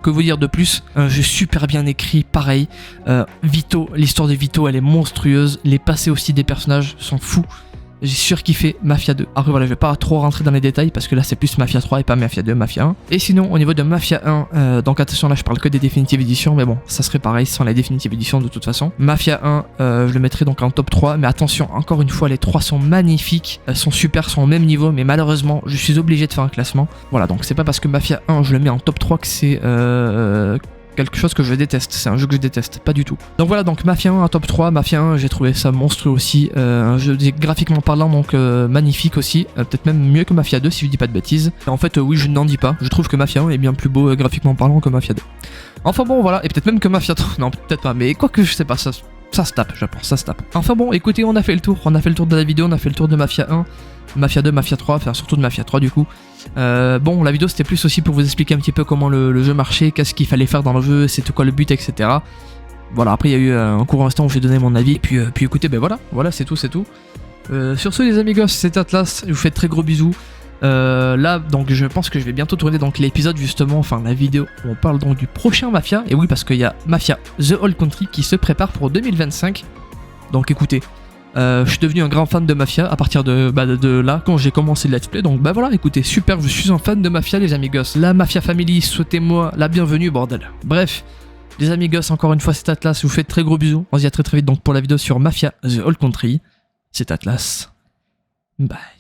S1: que vous dire de plus, un jeu super bien écrit, pareil. Vito, l'histoire de Vito elle est monstrueuse, les passés aussi des personnages sont fous. J'ai surkiffé Mafia 2. Après voilà, je vais pas trop rentrer dans les détails parce que là c'est plus Mafia 3 et pas Mafia 2, Mafia 1. Et sinon au niveau de Mafia 1, donc attention là je parle que des définitives éditions, mais bon ça serait pareil sans la définitive édition de toute façon. Mafia 1, je le mettrai donc en top 3, mais attention, encore une fois les 3 sont magnifiques, sont super, sont au même niveau, mais malheureusement je suis obligé de faire un classement. Voilà, donc c'est pas parce que Mafia 1 je le mets en top 3 que c'est quelque chose que je déteste, c'est un jeu que je déteste, pas du tout. Donc voilà, donc Mafia 1 en top 3, Mafia 1 j'ai trouvé ça monstrueux aussi, un jeu graphiquement parlant donc magnifique aussi, peut-être même mieux que Mafia 2 si je dis pas de bêtises. En fait oui, je n'en dis pas, je trouve que Mafia 1 est bien plus beau graphiquement parlant que Mafia 2. Enfin bon voilà, et peut-être même que Mafia 3, non peut-être pas, mais quoi que je sais pas, ça se tape, je pense, ça se tape. Enfin bon, écoutez, on a fait le tour de la vidéo, on a fait le tour de Mafia 1, Mafia 2, Mafia 3, enfin surtout de Mafia 3 du coup. Bon, la vidéo c'était plus aussi pour vous expliquer un petit peu comment le jeu marchait, qu'est-ce qu'il fallait faire dans le jeu, c'était quoi le but, etc. Voilà, après il y a eu un court instant où j'ai donné mon avis, et puis écoutez, ben voilà, c'est tout. Sur ce les amigos, c'est Atlas, je vous fais de très gros bisous. Là, donc je pense que je vais bientôt tourner donc l'épisode justement, enfin la vidéo où on parle donc du prochain Mafia, et oui parce qu'il y a Mafia The Old Country qui se prépare pour 2025. Donc écoutez, je suis devenu un grand fan de Mafia à partir de là quand j'ai commencé le let's play, donc bah voilà, écoutez, super, je suis un fan de Mafia les amigos. La Mafia Family, souhaitez-moi la bienvenue bordel. Bref, les amigos, encore une fois c'est Atlas, je vous fais de très gros bisous, on se dit à très vite donc pour la vidéo sur Mafia The Old Country. C'est Atlas, bye.